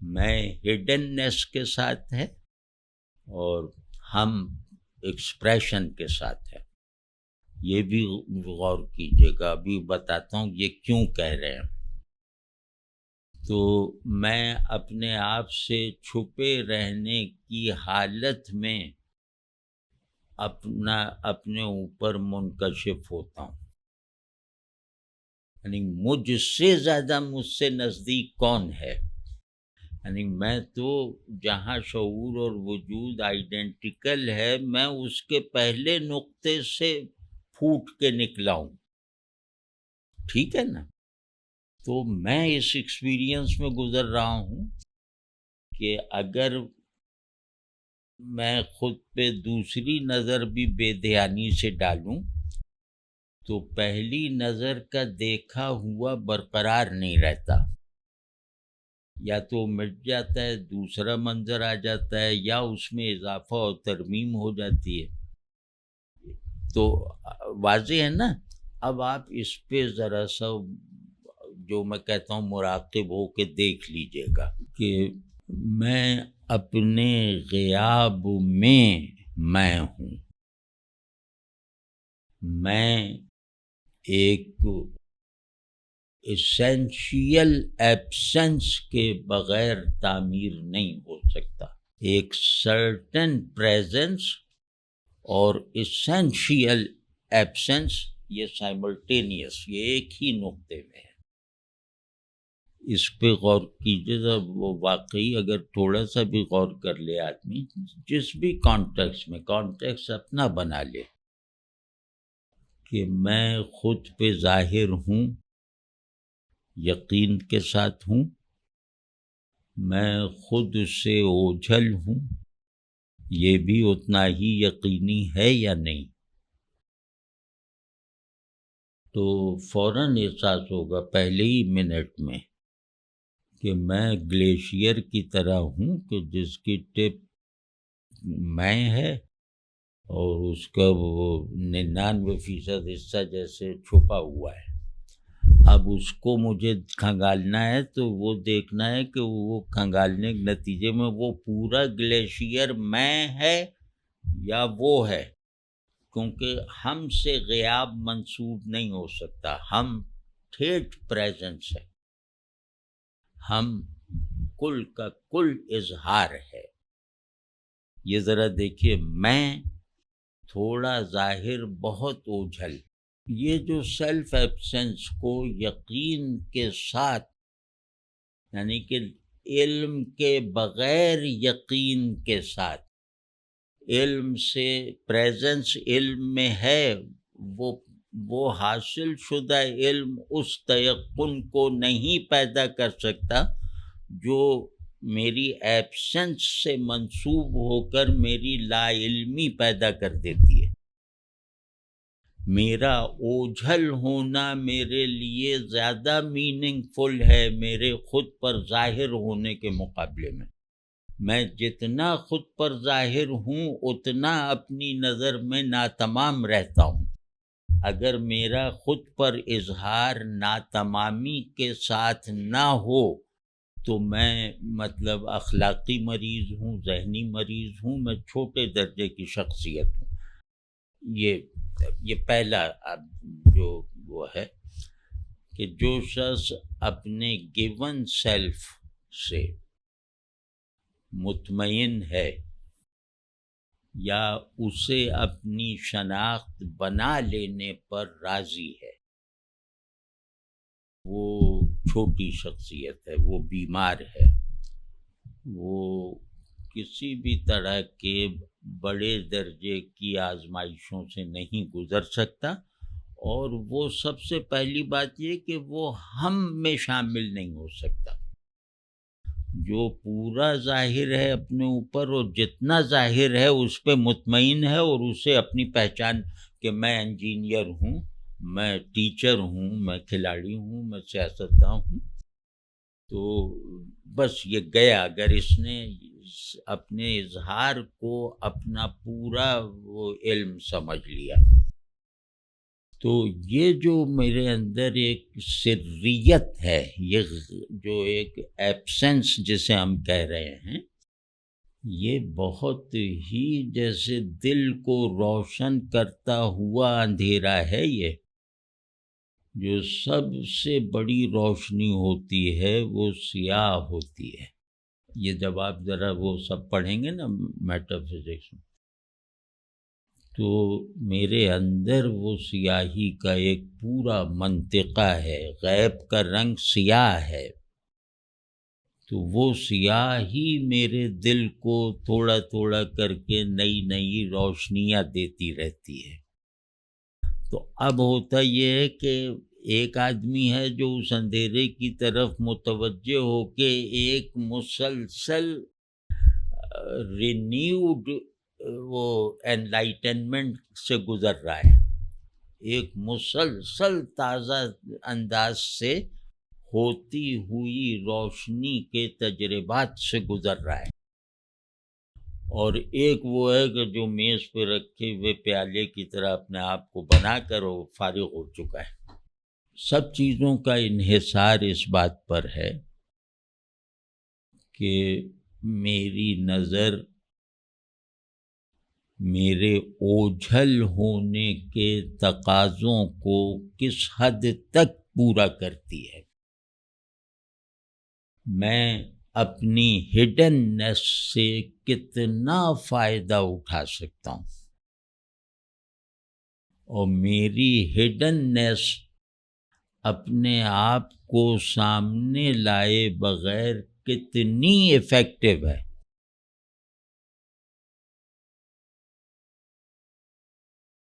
میں ہڈننیس کے ساتھ ہے اور ہم ایکسپریشن کے ساتھ ہے. یہ بھی غور کیجیے گا، ابھی بتاتا ہوں یہ کیوں کہہ رہے ہیں. تو میں اپنے آپ سے چھپے رہنے کی حالت میں اپنے اوپر منکشف ہوتا ہوں. یعنی مجھ سے زیادہ مجھ سے نزدیک کون ہے؟ یعنی میں تو جہاں شعور اور وجود آئیڈینٹیکل ہے، میں اس کے پہلے نقطے سے پھوٹ کے نکلا ہوں. ٹھیک ہے نا؟ تو میں اس ایکسپیرینس میں گزر رہا ہوں کہ اگر میں خود پہ دوسری نظر بھی بے دھیانی سے ڈالوں تو پہلی نظر کا دیکھا ہوا برقرار نہیں رہتا، یا تو مٹ جاتا ہے، دوسرا منظر آ جاتا ہے، یا اس میں اضافہ اور ترمیم ہو جاتی ہے. تو واضح ہے نا؟ اب آپ اس پہ ذرا سا جو میں کہتا ہوں مراقب ہو کے دیکھ لیجئے گا کہ میں اپنے غیاب میں ہوں. میں ایک ایسینشیل ایبسنس کے بغیر تعمیر نہیں ہو سکتا. ایک سرٹن پریزنس اور ایسینشیل ایبسنس، یہ سائملٹینیس، یہ ایک ہی نقطے میں ہے. اس پہ غور کیجیے گا. وہ واقعی اگر تھوڑا سا بھی غور کر لے آدمی، جس بھی کانٹیکس میں، کانٹیکس اپنا بنا لے کہ میں خود پہ ظاہر ہوں، یقین کے ساتھ ہوں، میں خود سے اوجھل ہوں، یہ بھی اتنا ہی یقینی ہے یا نہیں، تو فوراً احساس ہوگا پہلے ہی منٹ میں کہ میں گلیشیئر کی طرح ہوں کہ جس کی ٹپ میں ہے اور اس کا وہ 99% حصہ جیسے چھپا ہوا ہے. اب اس کو مجھے کھنگالنا ہے تو وہ دیکھنا ہے کہ وہ کھنگالنے کے نتیجے میں وہ پورا گلیشیئر میں ہے یا وہ ہے، کیونکہ ہم سے غیاب منسوب نہیں ہو سکتا. ہم ٹھیٹ پریزنس ہے، ہم کل کا کل اظہار ہے. یہ ذرا دیکھیے، میں تھوڑا ظاہر بہت اوجھل. یہ جو سیلف ایبسنس کو یقین کے ساتھ، یعنی کہ علم کے بغیر یقین کے ساتھ، علم سے پریزنس علم میں ہے، وہ حاصل شدہ علم اس تیقن کو نہیں پیدا کر سکتا جو میری ایبسنس سے منسوب ہو کر میری لا علمی پیدا کر دیتی ہے. میرا اوجھل ہونا میرے لیے زیادہ میننگ فل ہے میرے خود پر ظاہر ہونے کے مقابلے میں. میں جتنا خود پر ظاہر ہوں اتنا اپنی نظر میں ناتمام رہتا ہوں. اگر میرا خود پر اظہار ناتمامی کے ساتھ نہ ہو تو میں مطلب اخلاقی مریض ہوں، ذہنی مریض ہوں، میں چھوٹے درجے کی شخصیت ہوں. یہ پہلا جو وہ ہے کہ جو شخص اپنے گیون سیلف سے مطمئن ہے یا اسے اپنی شناخت بنا لینے پر راضی ہے، وہ چھوٹی شخصیت ہے، وہ بیمار ہے، وہ کسی بھی طرح کے بڑے درجے کی آزمائشوں سے نہیں گزر سکتا. اور وہ سب سے پہلی بات یہ کہ وہ ہم میں شامل نہیں ہو سکتا. جو پورا ظاہر ہے اپنے اوپر اور جتنا ظاہر ہے اس پہ مطمئن ہے اور اسے اپنی پہچان کہ میں انجینئر ہوں، میں ٹیچر ہوں، میں کھلاڑی ہوں، میں سیاستداں ہوں، تو بس یہ گیا. اگر اس نے اپنے اظہار کو اپنا پورا وہ علم سمجھ لیا تو یہ جو میرے اندر ایک سریت ہے، یہ جو ایک ایبسنس جسے ہم کہہ رہے ہیں، یہ بہت ہی جیسے دل کو روشن کرتا ہوا اندھیرا ہے۔ یہ جو سب سے بڑی روشنی ہوتی ہے وہ سیاہ ہوتی ہے۔ یہ جب آپ ذرا وہ سب پڑھیں گے نا میٹا فزکس میں، تو میرے اندر وہ سیاہی کا ایک پورا منطقہ ہے، غیب کا رنگ سیاہ ہے، تو وہ سیاہی میرے دل کو تھوڑا تھوڑا کر کے نئی نئی روشنیاں دیتی رہتی ہے۔ تو اب ہوتا یہ ہے کہ ایک آدمی ہے جو اس اندھیرے کی طرف متوجہ ہو کے ایک مسلسل رینیوڈ وہ انلائٹنمنٹ سے گزر رہا ہے، ایک مسلسل تازہ انداز سے ہوتی ہوئی روشنی کے تجربات سے گزر رہا ہے، اور ایک وہ ہے کہ جو میز پہ رکھے ہوئے پیالے کی طرح اپنے آپ کو بنا کر وہ فارغ ہو چکا ہے۔ سب چیزوں کا انحصار اس بات پر ہے کہ میری نظر میرے اوجھل ہونے کے تقاضوں کو کس حد تک پورا کرتی ہے، میں اپنی ہڈننس سے کتنا فائدہ اٹھا سکتا ہوں، اور میری ہڈننس اپنے آپ کو سامنے لائے بغیر کتنی افیکٹو ہے۔